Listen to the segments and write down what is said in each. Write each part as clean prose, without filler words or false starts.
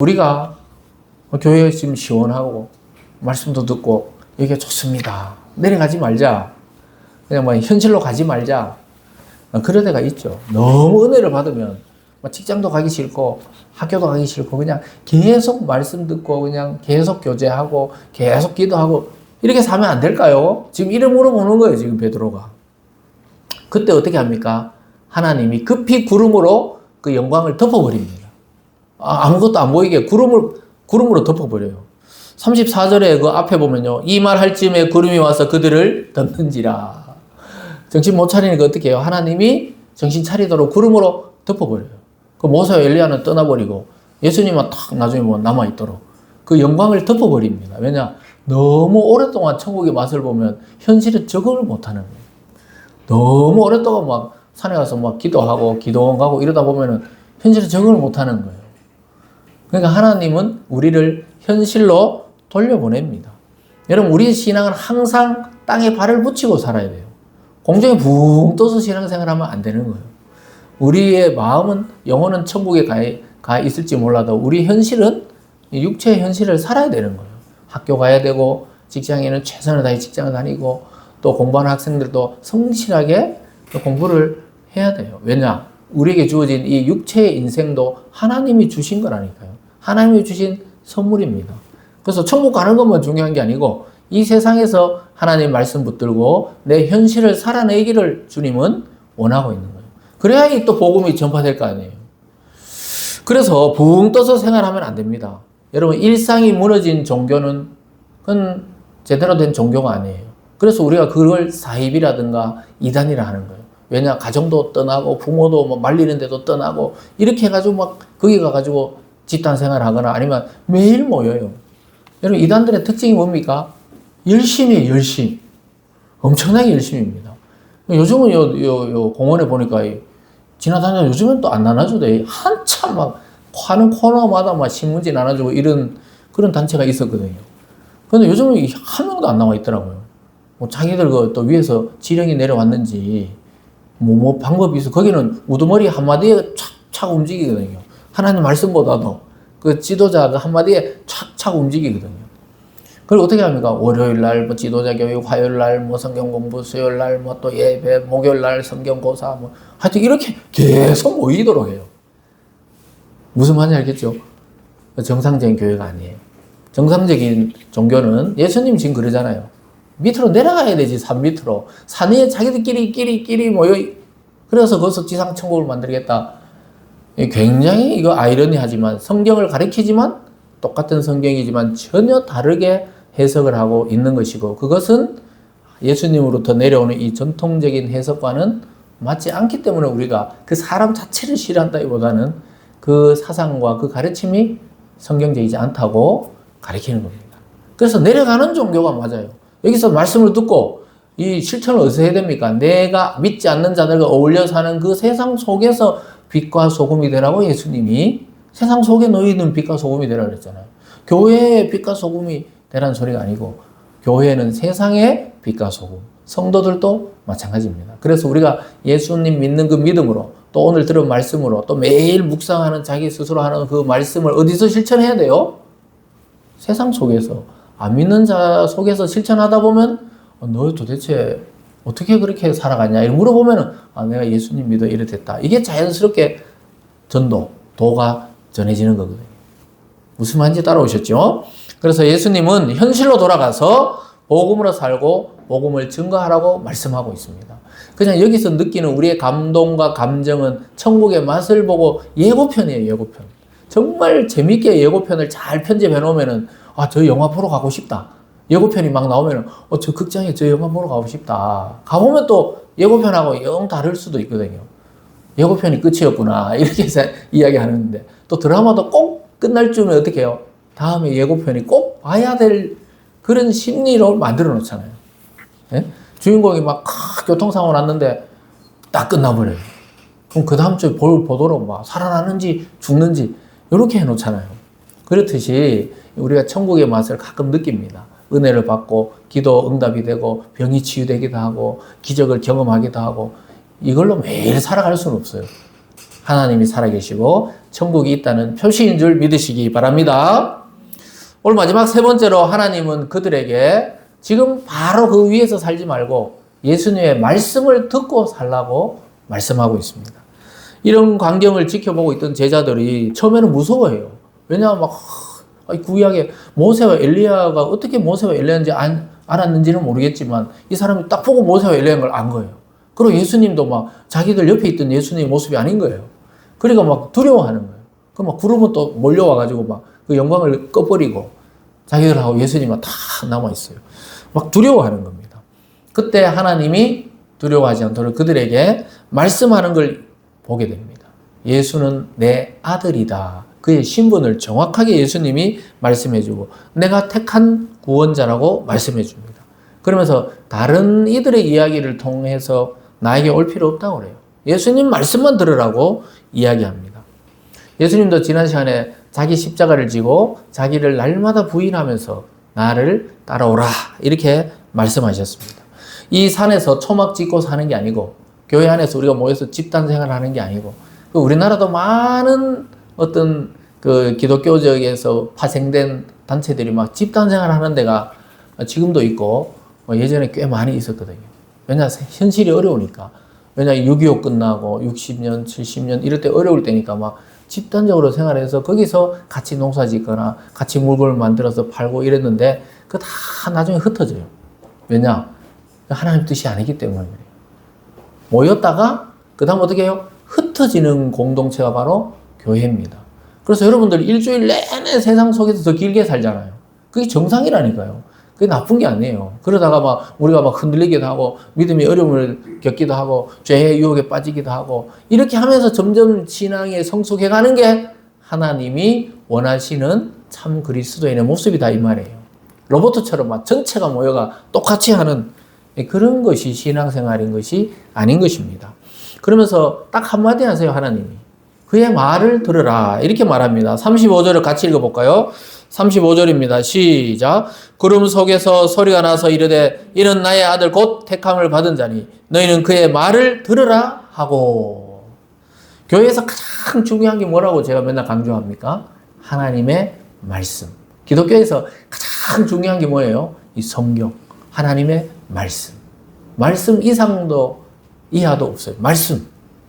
우리가 교회에 지금 시원하고 말씀도 듣고 여기가 좋습니다. 내려가지 말자. 그냥 뭐 현실로 가지 말자. 그런 데가 있죠. 너무 은혜를 받으면 직장도 가기 싫고 학교도 가기 싫고 그냥 계속 말씀 듣고 그냥 계속 교제하고 계속 기도하고 이렇게 사면 안 될까요? 지금 이래 물어보는 거예요. 지금 베드로가. 그때 어떻게 합니까? 하나님이 급히 구름으로 그 영광을 덮어버립니다. 아무것도 안 보이게 구름으로 덮어버려요. 34절에 그 앞에 보면요. 이 말 할 즈음에 구름이 와서 그들을 덮는지라. 정신 못 차리니까 어떻게 해요? 하나님이 정신 차리도록 구름으로 덮어버려요. 그 모세와 엘리야는 떠나버리고 예수님은 탁 나중에 뭐 남아있도록 그 영광을 덮어버립니다. 왜냐? 너무 오랫동안 천국의 맛을 보면 현실에 적응을 못하는 거예요. 너무 오랫동안 막 산에 가서 막 기도하고 기도원 가고 이러다 보면은 현실에 적응을 못하는 거예요. 그러니까 하나님은 우리를 현실로 돌려보냅니다. 여러분, 우리의 신앙은 항상 땅에 발을 붙이고 살아야 돼요. 공중에 붕 떠서 신앙생활하면 안 되는 거예요. 우리의 마음은, 영혼은 천국에 가 있을지 몰라도 우리 현실은 육체의 현실을 살아야 되는 거예요. 학교 가야 되고 직장에는 최선을 다해 직장을 다니고 또 공부하는 학생들도 성실하게 공부를 해야 돼요. 왜냐? 우리에게 주어진 이 육체의 인생도 하나님이 주신 거라니까요. 하나님이 주신 선물입니다. 그래서 천국 가는 것만 중요한 게 아니고 이 세상에서 하나님 말씀 붙들고 내 현실을 살아내기를 주님은 원하고 있는 거예요. 그래야 이 또 복음이 전파될 거 아니에요. 그래서 붕 떠서 생활하면 안 됩니다. 여러분, 일상이 무너진 종교는 그건 제대로 된 종교가 아니에요. 그래서 우리가 그걸 사입이라든가 이단이라 하는 거예요. 왜냐? 가정도 떠나고 부모도 뭐 말리는 데도 떠나고 이렇게 해가지고 막 거기 가가지고 집단 생활하거나 아니면 매일 모여요. 여러분, 이단들의 특징이 뭡니까? 열심히 열심. 엄청나게 열심입니다. 요즘은 요 공원에 보니까 지나다니면 요즘은 또 안 나눠줘도 한참 막 하는 코너마다 막 신문지 나눠주고 이런 그런 단체가 있었거든요. 근데 요즘은 한 명도 안 나와 있더라고요. 뭐 자기들 또 위에서 지령이 내려왔는지 뭐 방법이 있어. 거기는 우두머리 한마디에 착착 움직이거든요. 하나님 말씀보다도 그 지도자 그 한마디에 착착 움직이거든요. 그리고 어떻게 합니까? 월요일 날 뭐 지도자 교육, 화요일 날 뭐 성경 공부, 수요일 날 뭐 또 예배, 목요일 날 성경 고사 뭐 하여튼 이렇게 계속 모이도록 해요. 무슨 말인지 알겠죠? 정상적인 교회가 아니에요. 정상적인 종교는 예수님 지금 그러잖아요. 밑으로 내려가야 되지, 산 밑으로. 산 위에 자기들끼리 모여. 그래서 거기서 지상 천국을 만들겠다. 굉장히 이거 아이러니하지만 성경을 가리키지만 똑같은 성경이지만 전혀 다르게 해석을 하고 있는 것이고 그것은 예수님으로부터 내려오는 이 전통적인 해석과는 맞지 않기 때문에 우리가 그 사람 자체를 싫어한다기보다는 그 사상과 그 가르침이 성경적이지 않다고 가리키는 겁니다. 그래서 내려가는 종교가 맞아요. 여기서 말씀을 듣고 이 실천을 어디서 해야 됩니까? 내가 믿지 않는 자들과 어울려 사는 그 세상 속에서 빛과 소금이 되라고 예수님이 세상 속에 너희는 빛과 소금이 되라 그랬잖아요. 교회의 빛과 소금이 되라는 소리가 아니고 교회는 세상의 빛과 소금, 성도들도 마찬가지입니다. 그래서 우리가 예수님 믿는 그 믿음으로 또 오늘 들은 말씀으로 또 매일 묵상하는 자기 스스로 하는 그 말씀을 어디서 실천해야 돼요? 세상 속에서. 안 믿는 자 속에서 실천하다 보면 너 도대체 어떻게 그렇게 살아갔냐 이렇게 물어보면은 내가 예수님 믿어 이래 됐다. 이게 자연스럽게 도가 전해지는 거거든요. 무슨 말인지 따라오셨죠? 그래서 예수님은 현실로 돌아가서 복음으로 살고 복음을 증거하라고 말씀하고 있습니다. 그냥 여기서 느끼는 우리의 감동과 감정은 천국의 맛을 보고 예고편이에요. 예고편. 정말 재밌게 예고편을 잘 편집해 놓으면은 저 영화 보러 가고 싶다. 예고편이 막 나오면은 저 극장에 저 영화 보러 가고 싶다. 가보면 또 예고편하고 영 다를 수도 있거든요. 예고편이 끝이었구나 이렇게 해서 이야기하는데 또 드라마도 꼭 끝날 쯤에 어떻게 해요? 다음에 예고편이 꼭 봐야 될 그런 심리로 만들어 놓잖아요. 예? 주인공이 막 교통사고 났는데 딱 끝나버려요. 그럼 그 다음 주에 보도록 막 살아나는지 죽는지 이렇게 해놓잖아요. 그렇듯이 우리가 천국의 맛을 가끔 느낍니다. 은혜를 받고 기도 응답이 되고 병이 치유되기도 하고 기적을 경험하기도 하고 이걸로 매일 살아갈 수는 없어요. 하나님이 살아계시고 천국이 있다는 표시인 줄 믿으시기 바랍니다. 오늘 마지막 세 번째로 하나님은 그들에게 지금 바로 그 위에서 살지 말고 예수님의 말씀을 듣고 살라고 말씀하고 있습니다. 이런 광경을 지켜보고 있던 제자들이 처음에는 무서워해요. 왜냐하면 막 구약에 모세와 엘리야가 어떻게 모세와 엘리야인지 알았는지는 모르겠지만 이 사람이 딱 보고 모세와 엘리야인 걸 안 거예요. 그리고 예수님도 막 자기들 옆에 있던 예수님의 모습이 아닌 거예요. 그러니까 막 두려워하는 거예요. 그 막 구름은 또 몰려와가지고 막 그 영광을 꺼버리고 자기들하고 예수님만 다 남아있어요. 막 두려워하는 겁니다. 그때 하나님이 두려워하지 않도록 그들에게 말씀하는 걸 보게 됩니다. 예수는 내 아들이다. 그의 신분을 정확하게 예수님이 말씀해주고 내가 택한 구원자라고 말씀해줍니다. 그러면서 다른 이들의 이야기를 통해서 나에게 올 필요 없다고 그래요. 예수님 말씀만 들으라고 이야기합니다. 예수님도 지난 시간에 자기 십자가를 지고 자기를 날마다 부인하면서 나를 따라오라 이렇게 말씀하셨습니다. 이 산에서 초막 짓고 사는 게 아니고 교회 안에서 우리가 모여서 집단 생활하는 게 아니고 우리나라도 많은 어떤 그 기독교적에서 파생된 단체들이 막 집단 생활하는 데가 지금도 있고 예전에 꽤 많이 있었거든요. 왜냐 현실이 어려우니까. 왜냐 6.25 끝나고 60년, 70년 이럴 때 어려울 때니까 막 집단적으로 생활해서 거기서 같이 농사 짓거나 같이 물건을 만들어서 팔고 이랬는데 그거 다 나중에 흩어져요. 왜냐? 하나님 뜻이 아니기 때문에 그래요. 모였다가 그 다음 어떻게 해요? 흩어지는 공동체가 바로 교회입니다. 그래서 여러분들 일주일 내내 세상 속에서 더 길게 살잖아요. 그게 정상이라니까요. 그게 나쁜 게 아니에요. 그러다가 막 우리가 막 흔들리기도 하고 믿음의 어려움을 겪기도 하고 죄의 유혹에 빠지기도 하고 이렇게 하면서 점점 신앙에 성숙해가는 게 하나님이 원하시는 참 그리스도인의 모습이다 이 말이에요. 로봇처럼 막 전체가 모여가 똑같이 하는 그런 것이 신앙생활인 것이 아닌 것입니다. 그러면서 딱 한마디 하세요 하나님이. 그의 말을 들으라 이렇게 말합니다. 35절을 같이 읽어볼까요? 35절입니다. 시작. 구름 속에서 소리가 나서 이르되 이는 나의 아들 곧 택함을 받은 자니 너희는 그의 말을 들으라 하고. 교회에서 가장 중요한 게 뭐라고 제가 맨날 강조합니까? 하나님의 말씀. 기독교에서 가장 중요한 게 뭐예요? 이 성경. 하나님의 말씀. 말씀 이상도 이하도 없어요.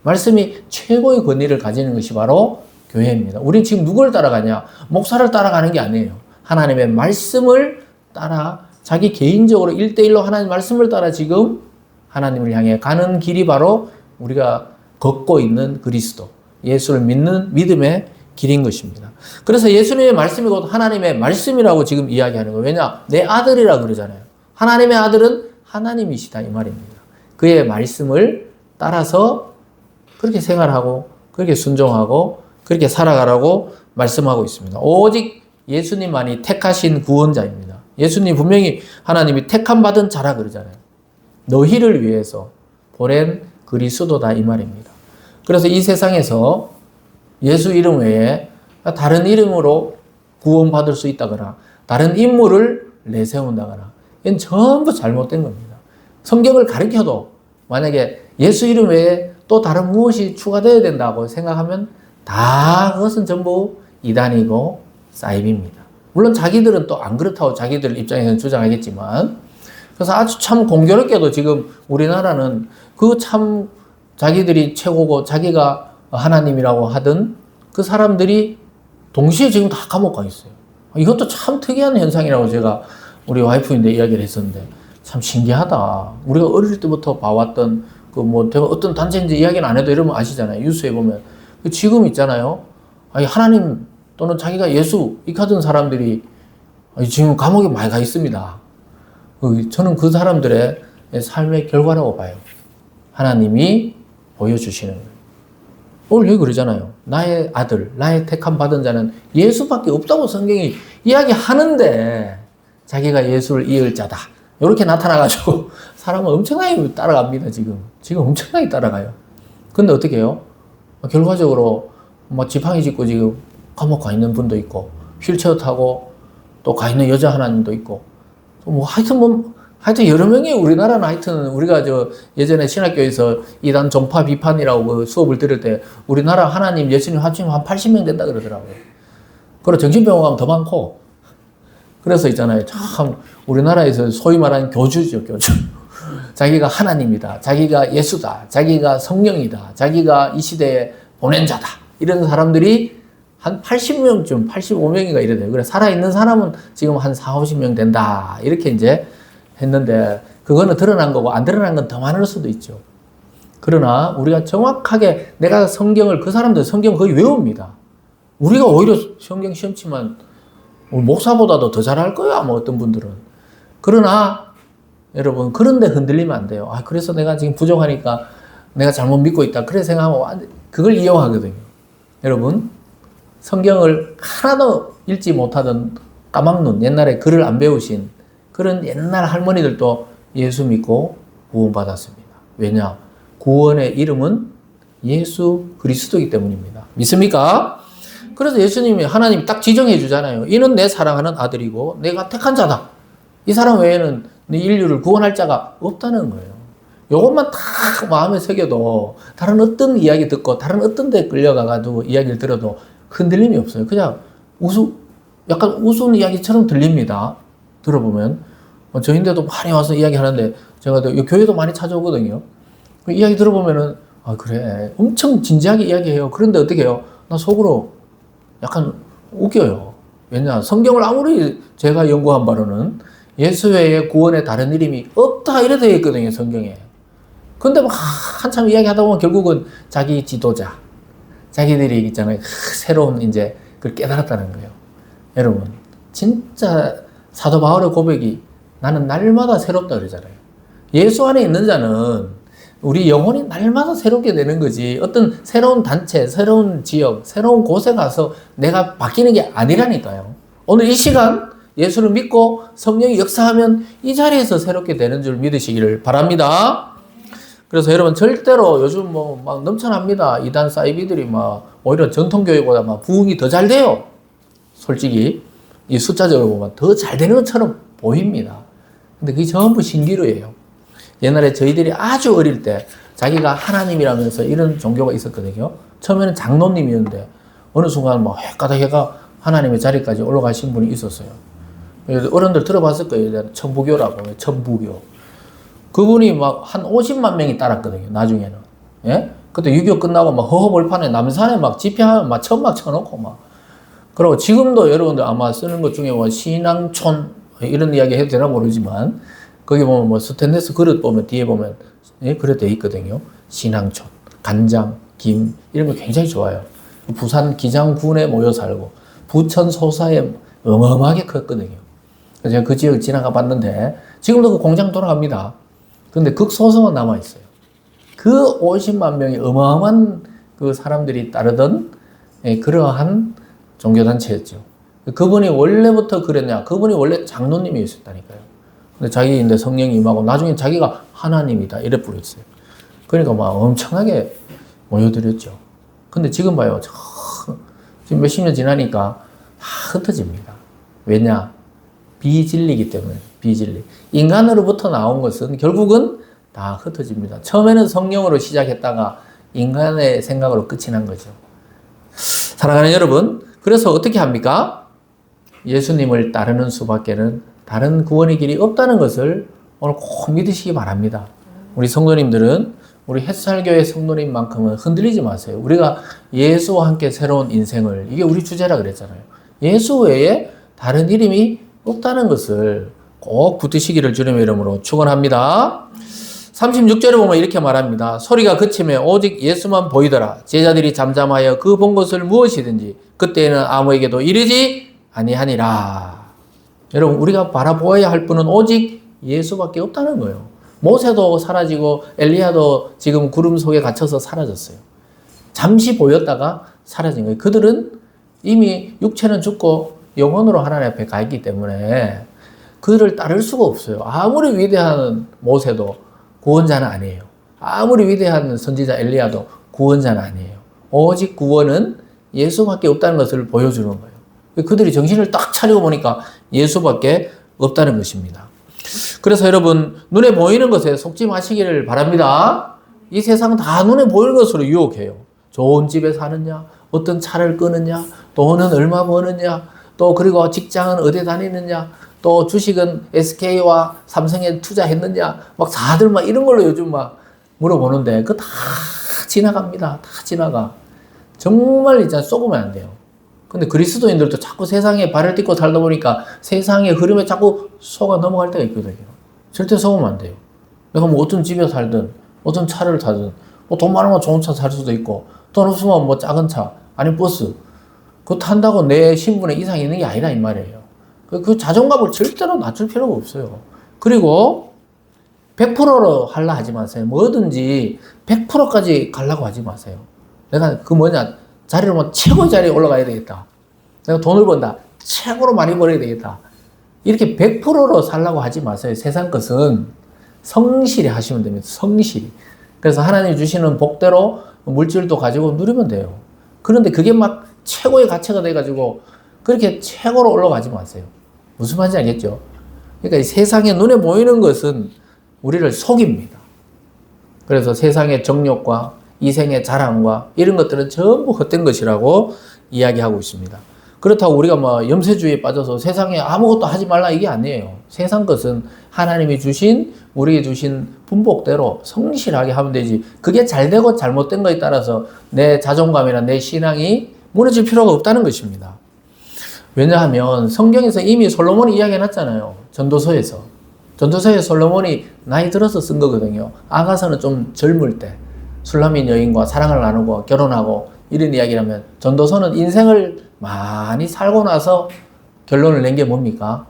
말씀이 최고의 권위를 가지는 것이 바로 교회입니다. 우린 지금 누구를 따라가냐? 목사를 따라가는 게 아니에요. 하나님의 말씀을 따라 자기 개인적으로 1대1로 하나님의 말씀을 따라 지금 하나님을 향해 가는 길이 바로 우리가 걷고 있는 그리스도, 예수를 믿는 믿음의 길인 것입니다. 그래서 예수님의 말씀이 곧 하나님의 말씀이라고 지금 이야기하는 거예요. 왜냐? 내 아들이라 그러잖아요. 하나님의 아들은 하나님이시다 이 말입니다. 그의 말씀을 따라서 그렇게 생활하고 그렇게 순종하고 그렇게 살아가라고 말씀하고 있습니다. 오직 예수님만이 택하신 구원자입니다. 예수님 분명히 하나님이 택함 받은 자라 그러잖아요. 너희를 위해서 보낸 그리스도다 이 말입니다. 그래서 이 세상에서 예수 이름 외에 다른 이름으로 구원받을 수 있다거나 다른 인물을 내세운다거나 이건 전부 잘못된 겁니다. 성경을 가르쳐도 만약에 예수 이름 외에 또 다른 무엇이 추가되어야 된다고 생각하면 다 그것은 전부 이단이고 사이비입니다. 물론 자기들은 또 안 그렇다고 자기들 입장에서는 주장하겠지만 그래서 아주 참 공교롭게도 지금 우리나라는 그 참 자기들이 최고고 자기가 하나님이라고 하던 그 사람들이 동시에 지금 다 감옥 가 있어요. 이것도 참 특이한 현상이라고 제가 우리 와이프인데 이야기를 했었는데 참 신기하다. 우리가 어릴 때부터 봐왔던 그 뭐 제가 어떤 단체인지 이야기는 안 해도 여러분 아시잖아요. 뉴스에 보면 지금 있잖아요. 아니 하나님 또는 자기가 예수 익하던 사람들이 지금 감옥에 많이 가 있습니다. 저는 그 사람들의 삶의 결과라고 봐요. 하나님이 보여주시는 거예요. 오늘 여기 그러잖아요. 나의 아들, 나의 택함 받은 자는 예수밖에 없다고 성경이 이야기하는데 자기가 예수를 이을 자다. 이렇게 나타나가지고 사람은 엄청나게 따라갑니다. 지금 엄청나게 따라가요. 근데 어떻게 해요? 결과적으로 뭐 지팡이 짚고 지금 감옥 가 있는 분도 있고 휠체어 타고 또 가 있는 여자 하나님도 있고 뭐 하여튼 뭐 하여튼 여러 명이 우리나라는 하여튼 우리가 예전에 신학교에서 이단 종파 비판이라고 그 수업을 들을 때 우리나라 하나님, 예수님 합치면 한 80명 된다 그러더라고요. 그리고 정신병원 가면 더 많고. 그래서 있잖아요. 참 우리나라에서 소위 말하는 교주죠, 교주. 자기가 하나님이다. 자기가 예수다. 자기가 성령이다. 자기가 이 시대에 보낸 자다. 이런 사람들이 한 80명쯤, 85명인가 이래요. 그래, 살아있는 사람은 지금 한 4, 50명 된다. 이렇게 이제 했는데, 그거는 드러난 거고, 안 드러난 건 더 많을 수도 있죠. 그러나, 우리가 정확하게 내가 성경을, 그 사람들 성경 거의 외웁니다. 우리가 오히려 성경 시험 치면, 목사보다도 더 잘할 거야, 뭐 어떤 분들은. 그러나, 여러분, 그런데 흔들리면 안 돼요. 아, 그래서 내가 지금 부족하니까 내가 잘못 믿고 있다. 그래 생각하면, 그걸 이용하거든요. 여러분, 성경을 하나도 읽지 못하던 까막눈, 옛날에 글을 안 배우신 그런 옛날 할머니들도 예수 믿고 구원받았습니다. 왜냐? 구원의 이름은 예수 그리스도이기 때문입니다. 믿습니까? 그래서 예수님이, 하나님이 딱 지정해 주잖아요. 이는 내 사랑하는 아들이고 내가 택한 자다. 이 사람 외에는 네 인류를 구원할 자가 없다는 거예요. 요것만 딱 마음에 새겨도 다른 어떤 이야기 듣고 다른 어떤 데 끌려가가지고 이야기를 들어도 흔들림이 없어요. 그냥 약간 우스운 이야기처럼 들립니다. 들어보면. 저인데도 많이 와서 이야기하는데, 제가 교회도 많이 찾아오거든요. 그 이야기 들어보면은, 아, 그래. 엄청 진지하게 이야기해요. 그런데 어떻게 해요? 나 속으로 약간 웃겨요. 왜냐? 성경을 아무리 제가 연구한 바로는 예수 외에 구원의 다른 이름이 없다. 이래 되어 있거든요, 성경에. 근데 막 한참 이야기하다 보면 결국은 자기 지도자, 자기들이 있잖아요. 새로운 이제 그걸 깨달았다는 거예요. 여러분, 진짜 사도 바울의 고백이 나는 날마다 새롭다 그러잖아요. 예수 안에 있는 자는 우리 영혼이 날마다 새롭게 되는 거지. 어떤 새로운 단체, 새로운 지역, 새로운 곳에 가서 내가 바뀌는 게 아니라니까요. 오늘 이 시간 예수를 믿고 성령이 역사하면 이 자리에서 새롭게 되는 줄 믿으시기를 바랍니다. 그래서 여러분 절대로 요즘 뭐 막 넘쳐납니다. 이단 사이비들이 막 오히려 전통교회보다 막 부흥이 더 잘 돼요. 솔직히 이 숫자적으로 보면 더 잘 되는 것처럼 보입니다. 근데 그게 전부 신기루예요. 옛날에 저희들이 아주 어릴 때 자기가 하나님이라면서 이런 종교가 있었거든요. 처음에는 장로님이었는데 어느 순간 막 해가 하나님의 자리까지 올라가신 분이 있었어요. 어른들 들어봤을 거예요. 천부교라고. 천부교. 그분이 막 한 50만 명이 따랐거든요, 나중에는. 예? 그때 6.25 끝나고 막 허허벌판에 남산에 막 집회하면 막 천막 쳐놓고 막. 그리고 지금도 여러분들 아마 쓰는 것 중에 뭐 신앙촌, 이런 이야기 해도 되나 모르지만, 거기 보면 뭐 스테인리스 그릇 보면 뒤에 보면, 예? 그릇 돼 있거든요. 신앙촌, 간장, 김, 이런 거 굉장히 좋아요. 부산 기장군에 모여 살고, 부천 소사에 어마어마하게 컸거든요. 그래서 제가 그 지역 지나가 봤는데, 지금도 그 공장 돌아갑니다. 근데 극소수만 남아있어요. 그 50만 명이 어마어마한 그 사람들이 따르던 그러한 종교단체였죠. 그분이 원래부터 그랬냐? 그분이 원래 장로님이었다니까요. 근데 자기인데 성령이 임하고 나중에 자기가 하나님이다. 이래 부르셨어요. 그러니까 막 엄청나게 모여들었죠. 근데 지금 봐요. 지금 몇십 년 지나니까 다 흩어집니다. 왜냐? 비진리이기 때문에. 비진리. 인간으로부터 나온 것은 결국은 다 흩어집니다. 처음에는 성령으로 시작했다가 인간의 생각으로 끝이 난 거죠. 사랑하는 여러분, 그래서 어떻게 합니까? 예수님을 따르는 수밖에는 다른 구원의 길이 없다는 것을 오늘 꼭 믿으시기 바랍니다. 우리 성도님들은 우리 햇살교회 성도님만큼은 흔들리지 마세요. 우리가 예수와 함께 새로운 인생을, 이게 우리 주제라 그랬잖아요. 예수 외에 다른 이름이 없다는 것을 꼭 붙드시기를 주님의 이름으로 축원합니다. 36절에 보면 이렇게 말합니다. 소리가 그치매 오직 예수만 보이더라. 제자들이 잠잠하여 그 본 것을 무엇이든지 그때에는 아무에게도 이르지 아니하니라. 여러분, 우리가 바라보아야 할 분은 오직 예수밖에 없다는 거예요. 모세도 사라지고 엘리야도 지금 구름 속에 갇혀서 사라졌어요. 잠시 보였다가 사라진 거예요. 그들은 이미 육체는 죽고 영혼으로 하나님 앞에 가 있기 때문에 그들을 따를 수가 없어요. 아무리 위대한 모세도 구원자는 아니에요. 아무리 위대한 선지자 엘리야도 구원자는 아니에요. 오직 구원은 예수밖에 없다는 것을 보여주는 거예요. 그들이 정신을 딱 차리고 보니까 예수밖에 없다는 것입니다. 그래서 여러분, 눈에 보이는 것에 속지 마시기를 바랍니다. 이 세상 다 눈에 보이는 것으로 유혹해요. 좋은 집에 사느냐, 어떤 차를 끄느냐, 돈은 얼마 버느냐, 또 그리고 직장은 어디 다니느냐, 또 주식은 SK와 삼성에 투자했느냐, 막 다들 막 이런 걸로 요즘 막 물어보는데, 그거 다 지나갑니다. 다 지나가. 정말 이제 속으면 안 돼요. 근데 그리스도인들도 자꾸 세상에 발을 딛고 살다 보니까 세상의 흐름에 자꾸 속아 넘어갈 때가 있거든요. 절대 속으면 안 돼요. 내가 뭐 어떤 집에 살든, 어떤 차를 타든, 뭐 돈 많으면 좋은 차 살 수도 있고, 돈 없으면 뭐 작은 차, 아니 버스. 그거 탄다고 내 신분에 이상이 있는 게 아니라 이 말이에요. 그 자존감을 절대로 낮출 필요가 없어요. 그리고 100%로 하려 하지 마세요. 뭐든지 100%까지 가려고 하지 마세요. 내가 그 뭐냐, 자리를 뭐 최고의 자리에 올라가야 되겠다. 내가 돈을 번다. 최고로 많이 벌어야 되겠다. 이렇게 100%로 살라고 하지 마세요. 세상 것은 성실히 하시면 됩니다. 성실히. 그래서 하나님이 주시는 복대로 물질도 가지고 누리면 돼요. 그런데 그게 막 최고의 가치가 돼가지고 그렇게 최고로 올라가지 마세요. 무슨 말인지 알겠죠? 그러니까 이 세상에 눈에 보이는 것은 우리를 속입니다. 그래서 세상의 정욕과 이생의 자랑과 이런 것들은 전부 헛된 것이라고 이야기하고 있습니다. 그렇다고 우리가 뭐 염세주의에 빠져서 세상에 아무것도 하지 말라 이게 아니에요. 세상 것은 하나님이 주신, 우리에게 주신 분복대로 성실하게 하면 되지. 그게 잘되고 잘못된 거에 따라서 내 자존감이나 내 신앙이 무너질 필요가 없다는 것입니다. 왜냐하면 성경에서 이미 솔로몬이 이야기해놨잖아요. 전도서에서. 전도서에 솔로몬이 나이 들어서 쓴 거거든요. 아가서는 좀 젊을 때 술람인 여인과 사랑을 나누고 결혼하고 이런 이야기라면, 전도서는 인생을 많이 살고 나서 결론을 낸 게 뭡니까?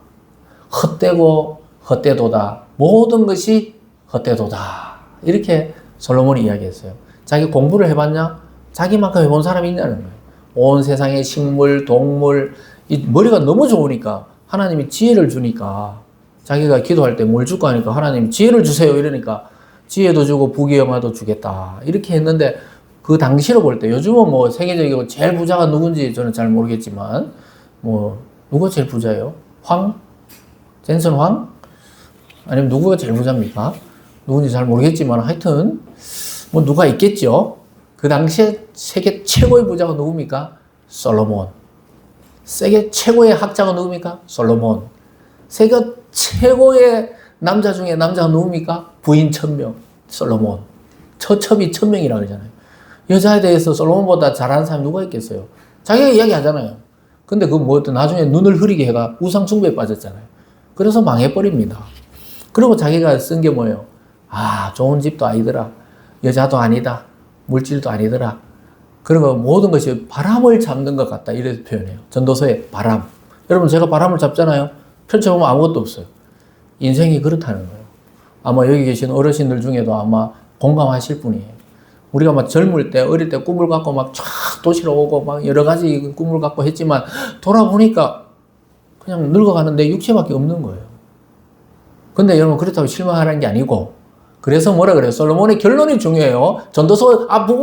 헛되고 헛되도다. 모든 것이 헛되도다. 이렇게 솔로몬이 이야기했어요. 자기 공부를 해봤냐? 자기만큼 해본 사람이 있냐는 거예요. 온 세상의 식물, 동물, 이 머리가 너무 좋으니까 하나님이 지혜를 주니까, 자기가 기도할 때 뭘 줄까 하니까 하나님이 지혜를 주세요 이러니까 지혜도 주고 부귀영화도 주겠다 이렇게 했는데, 그 당시로 볼 때, 요즘은 뭐 세계적이고 제일 부자가 누군지 저는 잘 모르겠지만, 뭐 누가 제일 부자예요? 젠슨 황? 아니면 누구가 제일 부자입니까? 누군지 잘 모르겠지만 하여튼 뭐 누가 있겠죠. 그 당시에 세계 최고의 부자가 누굽니까? 솔로몬. 세계 최고의 학자가 누굽니까? 솔로몬. 세계 최고의 남자 중에 남자가 누굽니까? 부인 1000명. 솔로몬. 처첩이 1000명이라고 그러잖아요. 여자에 대해서 솔로몬보다 잘하는 사람이 누가 있겠어요? 자기가 이야기하잖아요. 근데 그 뭐였든 나중에 눈을 흐리게 해가 우상 숭배에 빠졌잖아요. 그래서 망해버립니다. 그리고 자기가 쓴 게 뭐예요? 아, 좋은 집도 아니더라. 여자도 아니다. 물질도 아니더라. 그리고 모든 것이 바람을 잡는 것 같다. 이렇게 표현해요. 전도서에 바람. 여러분, 제가 바람을 잡잖아요. 펼쳐보면 아무것도 없어요. 인생이 그렇다는 거예요. 아마 여기 계신 어르신들 중에도 아마 공감하실 분이에요. 우리가 막 젊을 때, 어릴 때 꿈을 갖고 막 쫙 도시로 오고 막 여러 가지 꿈을 갖고 했지만, 돌아보니까 그냥 늙어가는데 육체밖에 없는 거예요. 근데 여러분, 그렇다고 실망하라는 게 아니고, 그래서 뭐라 그래요? 솔로몬의 결론이 중요해요. 전도서 앞부분